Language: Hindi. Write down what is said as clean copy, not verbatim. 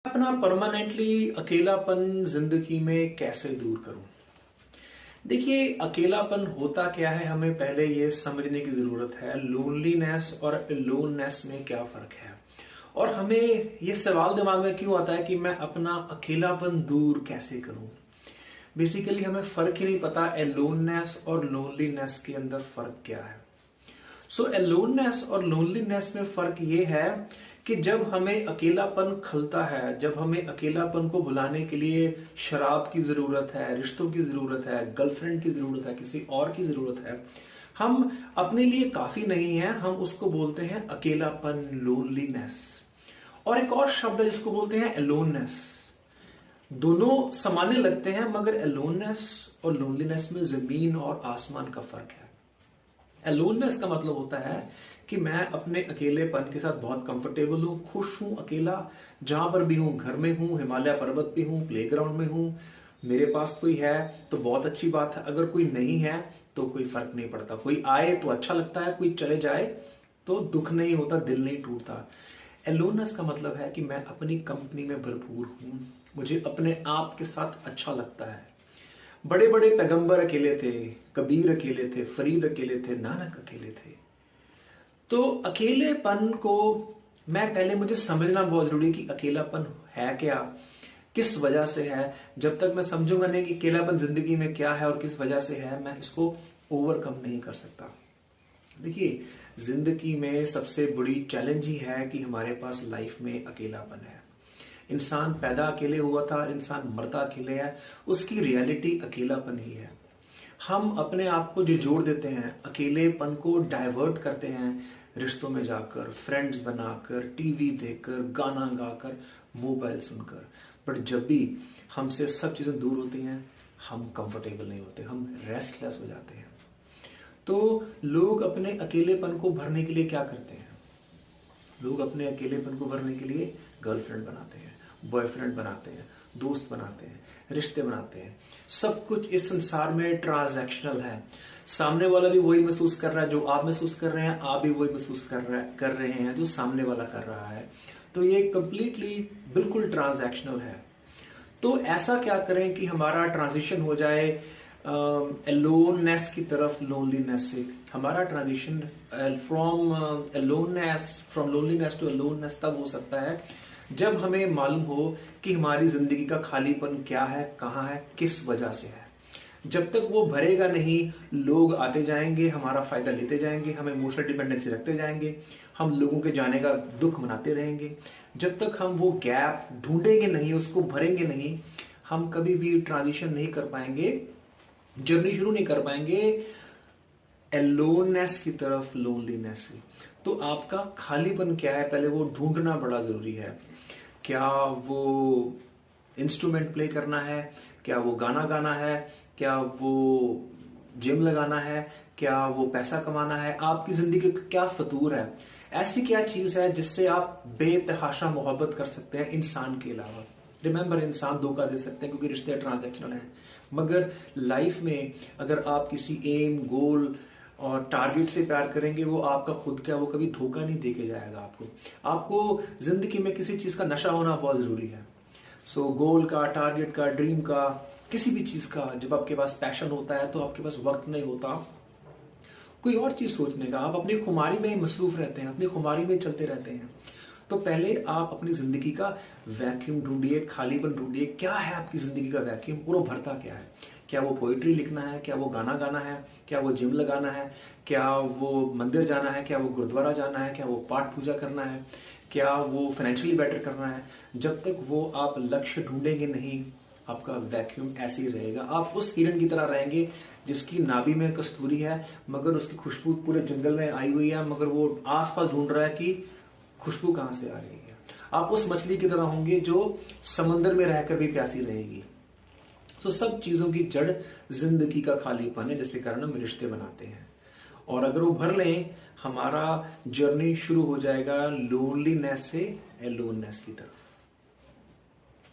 अपना परमानेंटली अकेलापन जिंदगी में कैसे दूर करूं। देखिए, अकेलापन होता क्या है हमें पहले ये समझने की जरूरत है। लोनलीनेस और अलोननेस में क्या फर्क है और हमें ये सवाल दिमाग में क्यों आता है कि मैं अपना अकेलापन दूर कैसे करूं। बेसिकली हमें फर्क ही नहीं पता अलोननेस और लोनलीनेस के अंदर फर्क क्या है। सो अलोननेस और लोनलीनेस में फर्क ये है कि जब हमें अकेलापन खलता है, जब हमें अकेलापन को भुलाने के लिए शराब की जरूरत है, रिश्तों की जरूरत है, गर्लफ्रेंड की जरूरत है, किसी और की जरूरत है, हम अपने लिए काफी नहीं है, हम उसको बोलते हैं अकेलापन, लोनलीनेस। और एक और शब्द है जिसको बोलते हैं अलोननेस। दोनों समाने लगते हैं मगर अलोननेस और लोनलीनेस में जमीन और आसमान का फर्क है। अलोननेस का मतलब होता है कि मैं अपने अकेलेपन के साथ बहुत कंफर्टेबल हूं, खुश हूं, अकेला जहां पर भी हूं, घर में हूं, हिमालय पर्वत पे हूं, प्लेग्राउंड में हूं, मेरे पास कोई है तो बहुत अच्छी बात है, अगर कोई नहीं है तो कोई फर्क नहीं पड़ता। कोई आए तो अच्छा लगता है, कोई चले जाए तो दुख नहीं होता, दिल नहीं टूटता। अलोननेस का मतलब है कि मैं अपनी कंपनी में भरपूर हूं, मुझे अपने आप के साथ अच्छा लगता है। बड़े बड़े पैगंबर अकेले थे, कबीर अकेले थे, फरीद अकेले थे, नानक अकेले थे। तो अकेलेपन को मैं पहले मुझे समझना बहुत जरूरी है कि अकेलापन है क्या, किस वजह से है। जब तक मैं समझूंगा नहीं कि अकेलापन जिंदगी में क्या है और किस वजह से है, मैं इसको ओवरकम नहीं कर सकता। देखिए, जिंदगी में सबसे बड़ी चैलेंज ही है कि हमारे पास लाइफ में अकेलापन है। इंसान पैदा अकेले हुआ था, इंसान मरता अकेले है, उसकी रियलिटी अकेलापन ही है। हम अपने आप को जो जोड़ देते हैं, अकेलेपन को डाइवर्ट करते हैं रिश्तों में जाकर, फ्रेंड्स बनाकर, टीवी देखकर, गाना गाकर, मोबाइल सुनकर। बट जब भी हमसे सब चीजें दूर होती हैं, हम कंफर्टेबल नहीं होते, हम रेस्टलेस हो जाते हैं। तो लोग अपने अकेलेपन को भरने के लिए क्या करते हैं? लोग अपने अकेलेपन को भरने के लिए गर्लफ्रेंड बनाते हैं, बॉयफ्रेंड बनाते हैं, दोस्त बनाते हैं, रिश्ते बनाते हैं। सब कुछ इस संसार में ट्रांजैक्शनल है। सामने वाला भी वही महसूस कर रहा है जो आप महसूस कर रहे हैं, आप भी वही महसूस कर रहे हैं जो सामने वाला कर रहा है। तो ये कंप्लीटली बिल्कुल ट्रांजैक्शनल है। तो ऐसा क्या करें कि हमारा ट्रांजिशन हो जाए अलोननेस की तरफ लोनलीनेस से। हमारा transition from loneliness to aloneness तब हो सकता है जब हमें मालूम हो कि हमारी जिंदगी का खालीपन क्या है, कहां है, किस वजह से है। जब तक वो भरेगा नहीं, लोग आते जाएंगे, हमारा फायदा लेते जाएंगे, हम इमोशनल डिपेंडेंसी रखते जाएंगे, हम लोगों के जाने का दुख मनाते रहेंगे। जब तक हम वो गैप ढूंढेंगे नहीं, उसको भरेंगे नहीं, हम कभी भी ट्रांजिशन नहीं कर पाएंगे, जर्नी शुरू नहीं कर पाएंगे अलोननेस की तरफ, लोनलीनेस से। तो आपका खालीपन क्या है, पहले वो ढूंढना बड़ा जरूरी है। क्या वो इंस्ट्रूमेंट प्ले करना है, क्या वो गाना गाना है, क्या वो जिम लगाना है, क्या वो पैसा कमाना है, आपकी जिंदगी का क्या फतूर है, ऐसी क्या चीज है जिससे आप बेतहाशा मोहब्बत कर सकते हैं इंसान के अलावा। रिमेंबर, इंसान धोखा दे सकते हैं क्योंकि रिश्ते ट्रांजैक्शनल हैं, मगर लाइफ में अगर आप किसी एम, गोल और टारगेट से प्यार करेंगे, वो आपका खुद का, वो कभी धोखा नहीं देके जाएगा आपको। आपको जिंदगी में किसी चीज का नशा होना बहुत जरूरी है। सो गोल का, टारगेट का, ड्रीम का, किसी भी चीज का जब आपके पास पैशन होता है तो आपके पास वक्त नहीं होता कोई और चीज सोचने का। आप अपनी खुमारी में ही मसरूफ रहते हैं, अपनी खुमारी में चलते रहते हैं। तो पहले आप अपनी जिंदगी का वैक्यूम ढूंढिए, खालीपन ढूंढिए। क्या है आपकी जिंदगी का वैक्यूम और वो भरता क्या है? क्या वो पोइट्री लिखना है, क्या वो गाना गाना है, क्या वो जिम लगाना है, क्या वो मंदिर जाना है, क्या वो गुरुद्वारा जाना है, क्या वो पाठ पूजा करना है, क्या वो फाइनेंशियली बेटर करना है? जब तक वो आप लक्ष्य ढूंढेंगे नहीं, आपका वैक्यूम ऐसे ही रहेगा। आप उस हिरण की तरह रहेंगे जिसकी नाभि में कस्तूरी है मगर उसकी खुशबू पूरे जंगल में आई हुई है, मगर वो आसपास ढूंढ रहा है कि खुशबू कहां से आ रही है। आप उस मछली की तरह होंगे जो समंदर में रहकर भी प्यासी रहेगी। तो सब चीजों की जड़ जिंदगी का खालीपन है, जिसके कारण हम रिश्ते बनाते हैं। और अगर वो भर लें, हमारा जर्नी शुरू हो जाएगा लोनलीनेस से अलोननेस की तरफ।